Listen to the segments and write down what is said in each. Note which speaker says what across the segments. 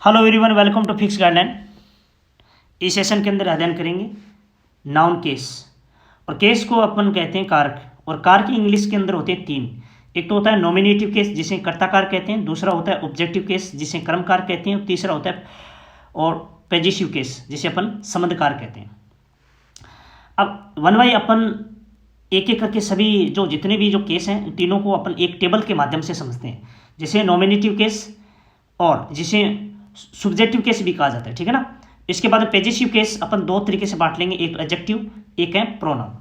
Speaker 1: Hello everyone, welcome to fix guideline. इस session के अंदर अध्ययन करेंगे नाउन केस। और केस को अपन कहते हैं कारक, और कारक इंग्लिश के अंदर होते हैं तीन। एक तो होता है नॉमिनेटिव केस जिसे कर्ताकार कहते हैं, दूसरा होता है ऑब्जेक्टिव केस जिसे कर्मकार कहते हैं, और तीसरा होता है और पॉजेसिव केस जिसे अपन संबंधकार कहते हैं। अब वन बाई अपन एक एक करके सभी जो जितने भी जो केस हैं तीनों को अपन एक टेबल के माध्यम से समझते हैं, जिसे नॉमिनेटिव केस और जिसे सब्जेक्टिव केस भी कहा जाता है, ठीक है ना। इसके बाद में पॉजेसिव केस अपन दो तरीके से बांट लेंगे, एक एडजेक्टिव एक है प्रोनाउन,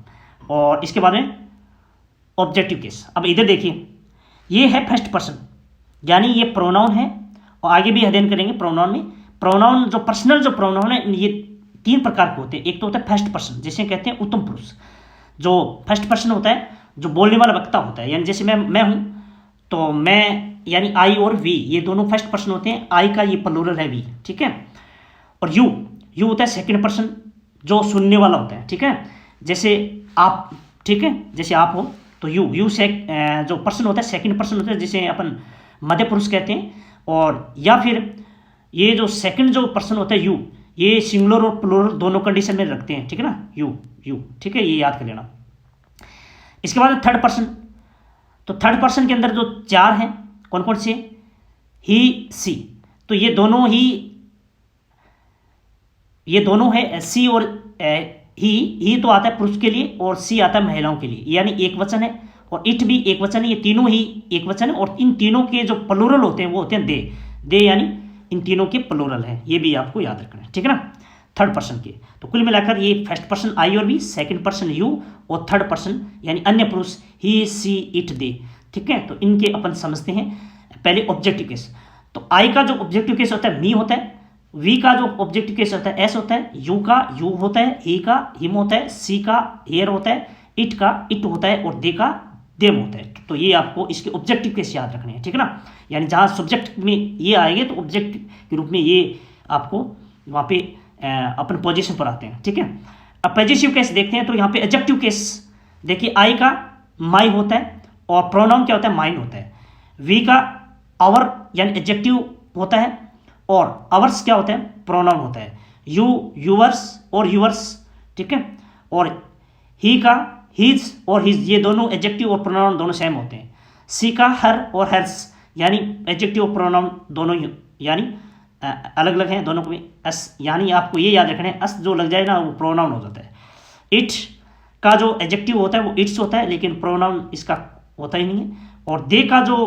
Speaker 1: और इसके बाद में ऑब्जेक्टिव केस। अब इधर देखिए, ये है फर्स्ट पर्सन यानी ये प्रोनाउन है, और आगे भी अध्ययन करेंगे प्रोनाउन में। प्रोनाउन जो पर्सनल जो प्रोनाउन है ये तीन प्रकार के होते हैं। एक तो होता है फर्स्ट पर्सन जिसे कहते हैं उत्तम पुरुष। जो फर्स्ट पर्सन होता है जो बोलने वाला वक्ता होता है, यानी जैसे मैं हूँ तो मैं यानी आई और वी ये दोनों फर्स्ट पर्सन होते हैं। आई का ये प्लूरल है वी, ठीक है। और यू होता है सेकंड पर्सन जो सुनने वाला होता है, ठीक है। जैसे आप, ठीक है, जैसे आप हो तो यू से जो पर्सन होता है सेकंड पर्सन होता है जिसे अपन मध्य पुरुष कहते हैं। और या फिर ये जो सेकंड जो पर्सन होता है यू, ये सिंगुलर और प्लूरल दोनों कंडीशन में रखते हैं, ठीक है ना। यू ठीक है, ये याद कर लेना। इसके बाद थर्ड पर्सन, तो थर्ड पर्सन के अंदर जो चार हैं कौन कौन से, ही सी, तो ये दोनों है सी और ही तो आता है पुरुष के लिए और सी आता है महिलाओं के लिए, यानी एक वचन है। और इट भी एक वचन है, ये तीनों ही एक वचन है। और इन तीनों के जो प्लूरल होते हैं वो होते हैं दे यानी इन तीनों के प्लूरल है, ये भी आपको याद रखना है, ठीक है ना। थर्ड पर्सन के तो कुल मिलाकर ये फर्स्ट पर्सन आई और बी, सेकंड पर्सन यू, और थर्ड पर्सन यानी अन्य पुरुष ही सी इट दे, ठीक है। तो इनके अपन समझते हैं पहले ऑब्जेक्टिव केस। तो आई का जो ऑब्जेक्टिव केस होता है मी होता है, वी का जो ऑब्जेक्टिव केस होता है एस होता है, यू का यू होता है, ही का हिम होता है, सी का हेयर होता है, इट का इट होता है, और दे का देम होता है। तो ये आपको इसके ऑब्जेक्टिव केस याद रखने हैं, ठीक है ना। यानी जहाँ सब्जेक्ट में ये आएंगे तो ऑब्जेक्ट के रूप में ये आपको वहाँ पे अपन पोजीशन पर आते हैं, ठीक है। अब पॉजेसिव केस देखते हैं। तो यहाँ पे एडजेक्टिव केस देखिए, आई का माई होता है और प्रोनाउन क्या होता है माइन होता है। वी का आवर यानी एडजेक्टिव होता है और आवर्स क्या होता है प्रोनाउन होता है। यू यूवर्स और यूवर्स, ठीक है। और ही का हीज और हिज, ये दोनों एडजेक्टिव और प्रोनाउन दोनों सेम होते हैं। सी का हर और हर्स यानी एडजेक्टिव और प्रोनाउन दोनों ही यानी अलग अलग हैं दोनों को भी एस, यानी आपको ये याद रखना है एस जो लग जाए ना वो प्रोनाउन हो जाता है। इट का जो एडजेक्टिव होता है वो इट्स होता है, लेकिन प्रोनाउन इसका होता ही नहीं है। और दे का जो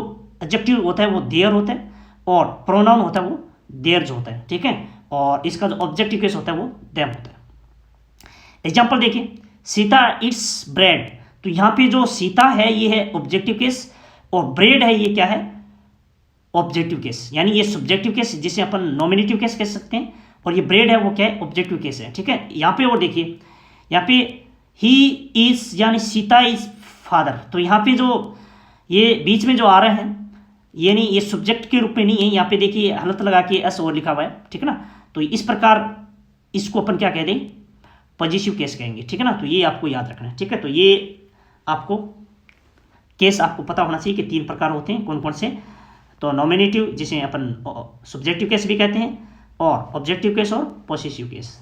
Speaker 1: एडजेक्टिव होता है वो देयर होता है, और प्रोनाउन होता है वो देयर जो होता है, ठीक है। और इसका जो ऑब्जेक्टिव केस होता है वो देम होता है। एग्जाम्पल देखिए, सीता इट्स ब्रेड, तो यहाँ पे जो सीता है ये है ऑब्जेक्टिव केस, और ब्रेड है ये क्या है ऑब्जेक्टिव केस, यानी ये सब्जेक्टिव केस जिसे अपन नॉमिनेटिव केस कह सकते हैं, और ये ब्रेड है वो क्या है ऑब्जेक्टिव केस है, ठीक है। यहाँ पे और देखिए, यहाँ पे ही इज यानी सीता इज फादर, तो यहाँ पे जो ये बीच में जो आ रहे हैं ये नहीं, ये सब्जेक्ट के रूप में नहीं है। यहाँ पे देखिए हलत लगा के एस और लिखा हुआ है, ठीक है ना। तो इस प्रकार इसको अपन क्या कह दें पॉजेसिव केस कहेंगे, ठीक है ना। तो ये आपको याद रखना है, ठीक है। तो ये आपको केस आपको पता होना चाहिए कि तीन प्रकार होते हैं कौन कौन से। तो नॉमिनेटिव जिसे अपन सब्जेक्टिव केस भी कहते हैं, और ऑब्जेक्टिव केस और पॉसेसिव केस।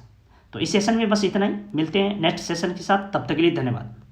Speaker 1: तो इस सेशन में बस इतना ही, मिलते हैं नेक्स्ट सेशन के साथ, तब तक के लिए धन्यवाद।